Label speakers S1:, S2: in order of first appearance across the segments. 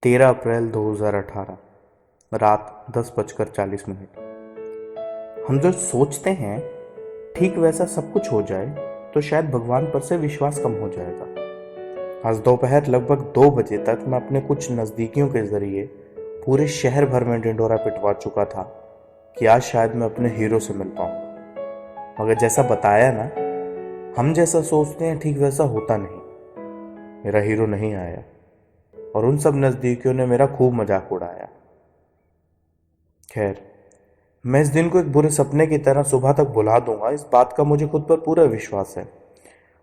S1: 13 अप्रैल 2018 रात 10:40 हम जो सोचते हैं ठीक वैसा सब कुछ हो जाए तो शायद भगवान पर से विश्वास कम हो जाएगा। आज दोपहर लगभग 2 बजे तक मैं अपने कुछ नज़दीकियों के ज़रिए पूरे शहर भर में ढिंढोरा पिटवा चुका था कि आज शायद मैं अपने हीरो से मिल पाऊँ, मगर जैसा बताया ना, हम जैसा सोचते हैं ठीक वैसा होता नहीं। मेरा हीरो नहीं आया और उन सब नज़दीकियों ने मेरा खूब मजाक उड़ाया। खैर, मैं इस दिन को एक बुरे सपने की तरह सुबह तक भुला दूंगा, इस बात का मुझे खुद पर पूरा विश्वास है।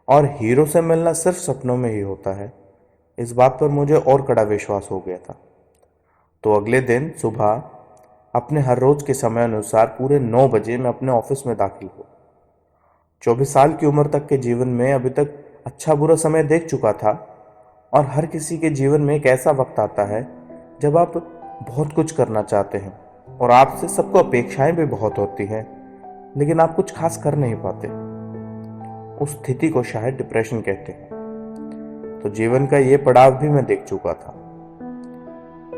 S1: और हीरो से मिलना सिर्फ सपनों में ही होता है, इस बात पर मुझे और कड़ा विश्वास हो गया था। तो अगले दिन सुबह अपने हर रोज़ के समय अनुसार पूरे 9 बजे मैं अपने ऑफिस में दाखिल हुआ। 24 साल की उम्र तक के जीवन में अभी तक अच्छा बुरा समय देख चुका था, और हर किसी के जीवन में एक ऐसा वक्त आता है जब आप बहुत कुछ करना चाहते हैं और आपसे सबको अपेक्षाएं भी बहुत होती हैं, लेकिन आप कुछ खास कर नहीं पाते। उस स्थिति को शायद डिप्रेशन कहते हैं। तो जीवन का ये पड़ाव भी मैं देख चुका था।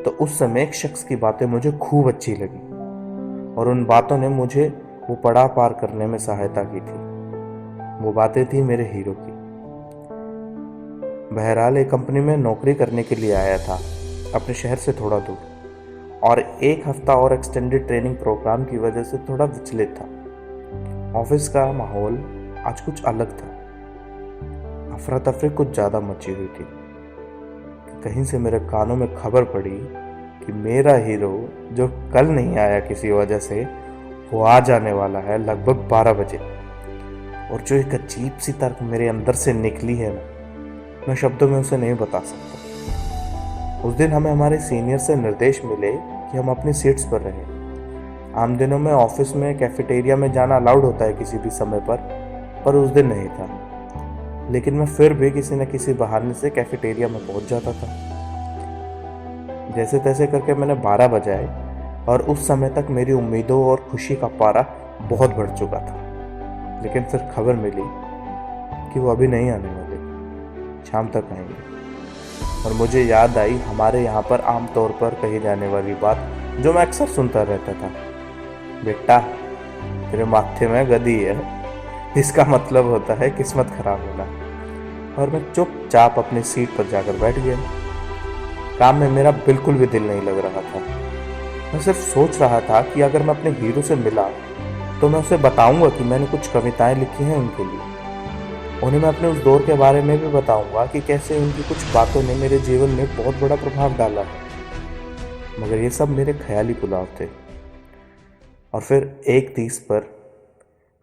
S1: तो उस समय एक शख्स की बातें मुझे खूब अच्छी लगी और उन बातों ने मुझे वो पड़ाव पार करने में सहायता की थी। वो बातें थी मेरे हीरो की। बहरहाल एक कंपनी में नौकरी करने के लिए आया था, अपने शहर से थोड़ा दूर, और 1 हफ्ता और एक्सटेंडेड ट्रेनिंग प्रोग्राम की वजह से थोड़ा विचलित था। ऑफिस का माहौल आज कुछ अलग था। अफरा तफरी कुछ ज़्यादा मची हुई थी। कहीं से मेरे कानों में खबर पड़ी कि मेरा हीरो जो कल नहीं आया किसी वजह से, वो आ जाने वाला है लगभग 12 बजे। और जो एक अजीब सी तर्क मेरे अंदर से निकली है ना, मैं शब्दों में उसे नहीं बता सकता। उस दिन हमें हमारे सीनियर से निर्देश मिले कि हम अपनी सीट्स पर रहें। आम दिनों में ऑफिस में कैफेटेरिया में जाना अलाउड होता है किसी भी समय पर उस दिन नहीं था। लेकिन मैं फिर भी किसी न किसी बहाने से कैफेटेरिया में पहुंच जाता था। जैसे तैसे करके मैंने 12 बजाए और उस समय तक मेरी उम्मीदों और खुशी का पारा बहुत बढ़ चुका था। लेकिन फिर खबर मिली कि वो अभी नहीं आने वाले, शाम तक आएंगे। और मुझे याद आई हमारे यहाँ पर आमतौर पर कही जाने वाली बात जो मैं अक्सर सुनता रहता था, बेटा तेरे माथे में गदी है। इसका मतलब होता है किस्मत खराब होना। और मैं चुपचाप अपनी सीट पर जाकर बैठ गया। काम में मेरा बिल्कुल भी दिल नहीं लग रहा था। मैं सिर्फ सोच रहा था कि अगर मैं अपने हीरो से मिला तो मैं उसे बताऊंगा कि मैंने कुछ कविताएं लिखी हैं उनके लिए। उन्हें मैं अपने उस दौर के बारे में भी बताऊंगा कि कैसे उनकी कुछ बातों ने मेरे जीवन में बहुत बड़ा प्रभाव डाला है। मगर ये सब मेरे ख्याली पुलाव थे। और फिर 1:30 पर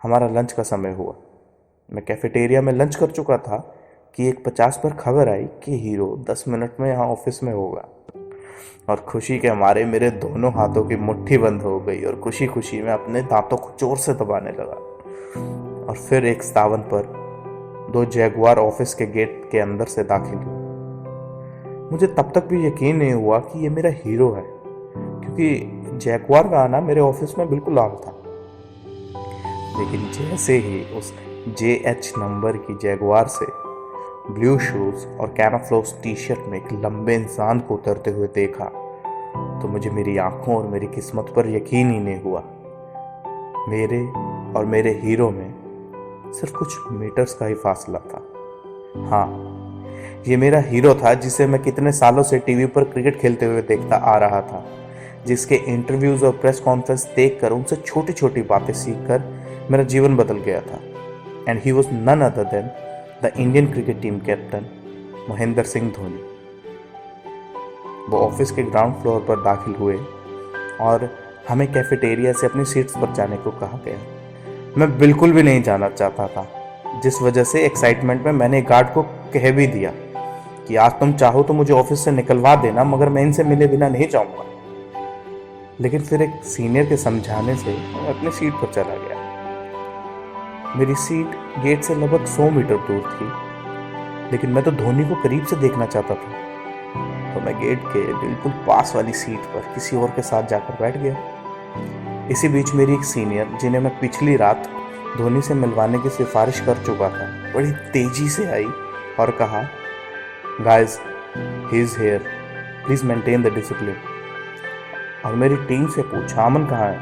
S1: हमारा लंच का समय हुआ। मैं कैफेटेरिया में लंच कर चुका था कि 1:50 पर खबर आई कि हीरो 10 मिनट में यहाँ ऑफिस में होगा। और खुशी के मारे मेरे दोनों हाथों की मुट्ठी बंद हो गई और खुशी खुशी में अपने दांतों को जोर से दबाने लगा। और फिर 1:57 पर 2 जैगुआर ऑफिस के गेट के अंदर से दाखिल हुए। मुझे तब तक भी यकीन नहीं हुआ कि ये मेरा हीरो है, क्योंकि जैगुआर का आना मेरे ऑफिस में बिल्कुल आम था। लेकिन जैसे ही उस JH नंबर की जैगुआर से ब्लू शूज और कैमोफ्लेज टी-शर्ट में एक लंबे इंसान को उतरते हुए देखा तो मुझे मेरी आंखों और मेरी किस्मत पर यकीन ही नहीं हुआ। मेरे और मेरे हीरो में सिर्फ कुछ मीटर्स का ही फासला था। हाँ, ये मेरा हीरो था जिसे मैं कितने सालों से टीवी पर क्रिकेट खेलते हुए देखता आ रहा था, जिसके इंटरव्यूज और प्रेस कॉन्फ्रेंस देखकर उनसे छोटी छोटी बातें सीखकर मेरा जीवन बदल गया था। And he was none other than the Indian cricket team captain Mahendra Singh Dhoni. वो ऑफिस के ग्राउंड फ्लोर पर दाखिल हुए और हमें कैफेटेरिया से अपनी सीट्स पर जाने को कहा गया। मैं बिल्कुल भी नहीं जाना चाहता था, जिस वजह से एक्साइटमेंट में मैंने गार्ड को कह भी दिया कि आज तुम चाहो तो मुझे ऑफिस से निकलवा देना, मगर मैं इनसे मिले बिना नहीं जाऊंगा। लेकिन फिर एक सीनियर के समझाने से मैं अपनी सीट पर चला गया। मेरी सीट गेट से लगभग 100 मीटर दूर थी, लेकिन मैं तो धोनी को करीब से देखना चाहता था। तो मैं गेट के बिल्कुल पास वाली सीट पर किसी और के साथ जाकर बैठ गया। इसी बीच मेरी एक सीनियर, जिन्हें मैं पिछली रात धोनी से मिलवाने की सिफारिश कर चुका था, बड़ी तेजी से आई और कहा, guys he is here. Please maintain the discipline. और मेरी टीम से पूछा अमन कहाँ है,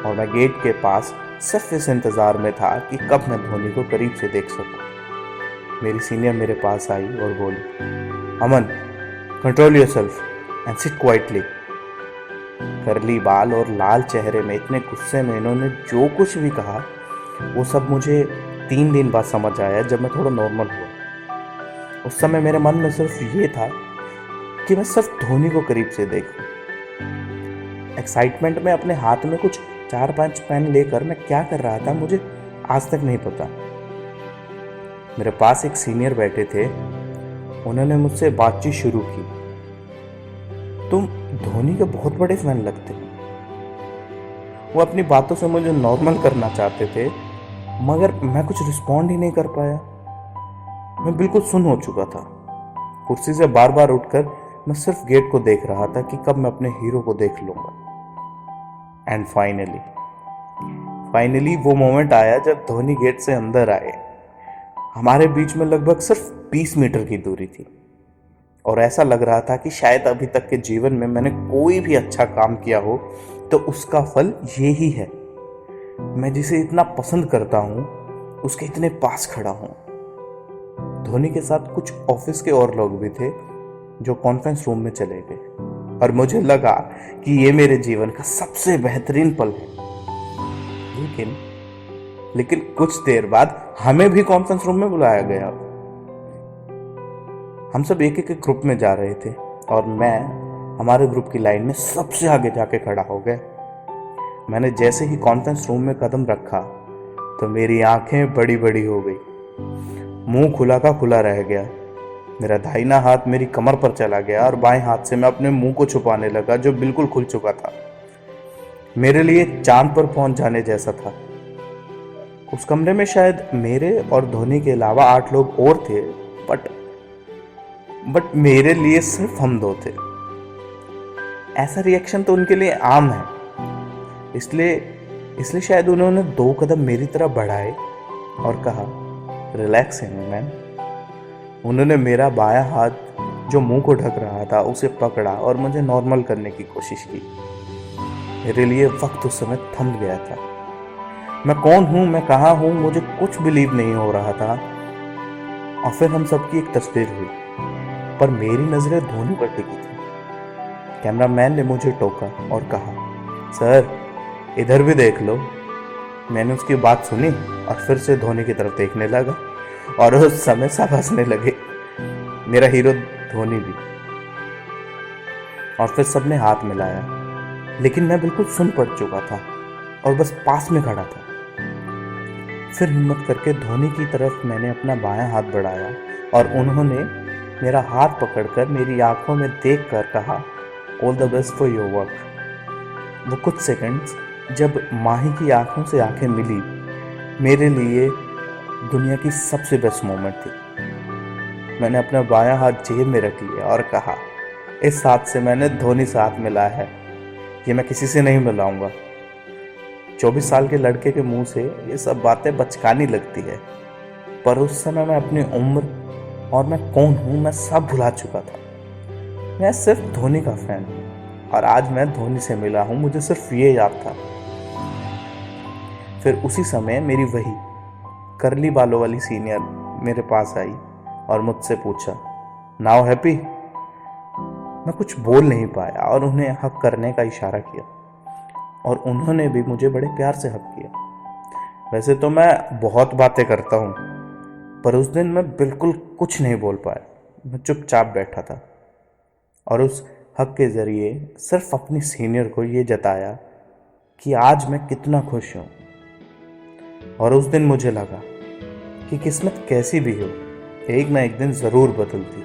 S1: और मैं गेट के पास सिर्फ इस इंतज़ार में था कि कब मैं धोनी को करीब से देख सकूं। मेरी सीनियर मेरे पास आई और बोली, Aman, control yourself and sit quietly. Curly बाल और लाल चेहरे में इतने गुस्से में इन्होंने जो कुछ भी कहा वो सब मुझे 3 दिन बाद समझ आया, जब मैं थोड़ा नॉर्मल हुआ। उस समय मेरे मन में सिर्फ ये था कि मैं सिर्फ धोनी को करीब से देखूं। एक्साइटमेंट में अपने हाथ में कुछ 4-5 पेन लेकर मैं क्या कर रहा था मुझे आज तक नहीं पता। मेरे पास एक सीनियर बैठे थे, उन्होंने मुझसे बातचीत शुरू की। तुम धोनी के बहुत बड़े फैन लगते। वो अपनी बातों से मुझे नॉर्मल करना चाहते थे, मगर मैं कुछ रिस्पॉन्ड ही नहीं कर पाया। मैं बिल्कुल सुन्न हो चुका था। कुर्सी से बार बार उठकर मैं सिर्फ गेट को देख रहा था कि कब मैं अपने हीरो को देख लूंगा। एंड फाइनली वो मोमेंट आया जब धोनी गेट से अंदर आए। हमारे बीच में लगभग सिर्फ 20 मीटर की दूरी थी, और ऐसा लग रहा था कि शायद अभी तक के जीवन में मैंने कोई भी अच्छा काम किया हो तो उसका फल ये ही है। मैं जिसे इतना पसंद करता हूँ उसके इतने पास खड़ा हूँ। धोनी के साथ कुछ ऑफिस के और लोग भी थे जो कॉन्फ्रेंस रूम में चले गए, और मुझे लगा कि ये मेरे जीवन का सबसे बेहतरीन पल है। लेकिन कुछ देर बाद हमें भी कॉन्फ्रेंस रूम में बुलाया गया। हम सब एक एक ग्रुप में जा रहे थे, और मैं हमारे ग्रुप की लाइन में सबसे आगे जाके खड़ा हो गया। मैंने जैसे ही कॉन्फ्रेंस रूम में कदम रखा तो मेरी आंखें बड़ी बड़ी हो गई, मुंह खुला का खुला रह गया। मेरा दाहिना हाथ मेरी कमर पर चला गया और बाएं हाथ से मैं अपने मुंह को छुपाने लगा जो बिल्कुल खुल चुका था। मेरे लिए चांद पर पहुंच जाने जैसा था। उस कमरे में शायद मेरे और धोनी के अलावा 8 लोग और थे, बट मेरे लिए सिर्फ हम 2 थे। ऐसा रिएक्शन तो उनके लिए आम है, इसलिए शायद उन्होंने 2 कदम मेरी तरफ बढ़ाए और कहा, रिलैक्स मैन। उन्होंने मेरा बायां हाथ जो मुंह को ढक रहा था उसे पकड़ा और मुझे नॉर्मल करने की कोशिश की। मेरे लिए वक्त उस समय थम गया था। मैं कौन हूं, मैं कहाँ हूं, मुझे कुछ बिलीव नहीं हो रहा था। और फिर हम सबकी एक तस्वीर हुई, पर मेरी नजरें धोनी पर टिकी थी। कैमरामैन ने मुझे टोका और कहा, सर इधर भी देख लो। मैंने उसकी बात सुनी और फिर से धोनी की तरफ देखने लगा, और उस समय सब हंसने लगे, मेरा हीरो धोनी भी। और फिर सबने हाथ मिलाया, लेकिन मैं बिल्कुल सुन पड़ चुका था और बस पास में खड़ा था। फिर हिम्मत करके धोनी की तरफ मैंने अपना बायां हाथ बढ़ाया और उन्होंने मेरा हाथ पकड़कर मेरी आंखों में देखकर कहा, all the best for your work. वो कुछ सेकंड्स जब माही की आंखों से आंखें मिली, मेरे लिए दुनिया की सबसे बेस्ट मोमेंट थी। मैंने अपना बायां हाथ जेब में रख लिया और कहा, इस हाथ से मैंने धोनी से हाथ मिलाया है, ये मैं किसी से नहीं मिलाऊंगा। 24 साल के लड़के के मुंह से ये सब बातें बचकानी लगती है, पर उस समय मैं अपनी उम्र और मैं कौन हूं मैं सब भुला चुका था। मैं सिर्फ धोनी का फैन हूं, और आज मैं धोनी से मिला हूं, मुझे सिर्फ ये याद था। फिर उसी समय मेरी वही करली बालों वाली सीनियर मेरे पास आई और मुझसे पूछा, नाउ हैप्पी? मैं कुछ बोल नहीं पाया और उन्हें हक करने का इशारा किया, और उन्होंने भी मुझे बड़े प्यार से हक किया। वैसे तो मैं बहुत बातें करता हूँ, पर उस दिन मैं बिल्कुल कुछ नहीं बोल पाया। मैं चुपचाप बैठा था और उस हक के ज़रिए सिर्फ अपनी सीनियर को ये जताया कि आज मैं कितना खुश हूँ। और उस दिन मुझे लगा कि किस्मत कैसी भी हो, एक ना एक दिन ज़रूर बदलती।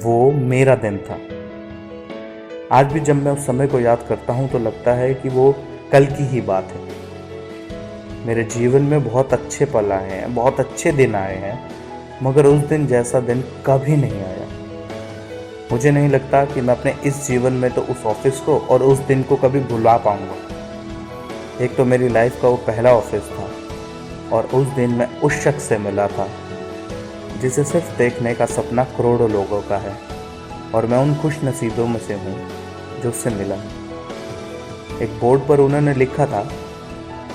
S1: वो मेरा दिन था। आज भी जब मैं उस समय को याद करता हूँ तो लगता है कि वो कल की ही बात है। मेरे जीवन में बहुत अच्छे पल आए हैं, बहुत अच्छे दिन आए हैं, मगर उस दिन जैसा दिन कभी नहीं आया। मुझे नहीं लगता कि मैं अपने इस जीवन में तो उस ऑफिस को और उस दिन को कभी भुला पाऊंगा। एक तो मेरी लाइफ का वो पहला ऑफिस था, और उस दिन मैं उस शख्स से मिला था जिसे सिर्फ देखने का सपना करोड़ों लोगों का है। और मैं उन खुश नसीबों में से हूँ जो उससे मिला हूँ। एक बोर्ड पर उन्होंने लिखा था,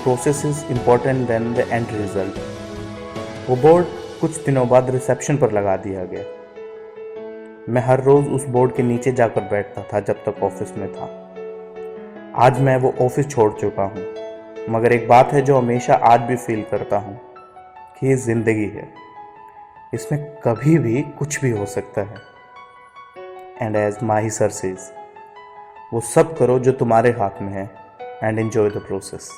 S1: process is important then the end result. वो बोर्ड कुछ दिनों बाद रिसेप्शन पर लगा दिया गया। मैं हर रोज उस बोर्ड के नीचे जाकर बैठता था जब तक ऑफिस में था। आज मैं वो ऑफिस छोड़ चुका हूँ, मगर एक बात है जो हमेशा आज भी फील करता हूँ कि ये जिंदगी है, इसमें कभी भी कुछ भी हो सकता है। And as Mahi sir says, वो सब करो जो तुम्हारे हाथ में है एंड एंजॉय द प्रोसेस।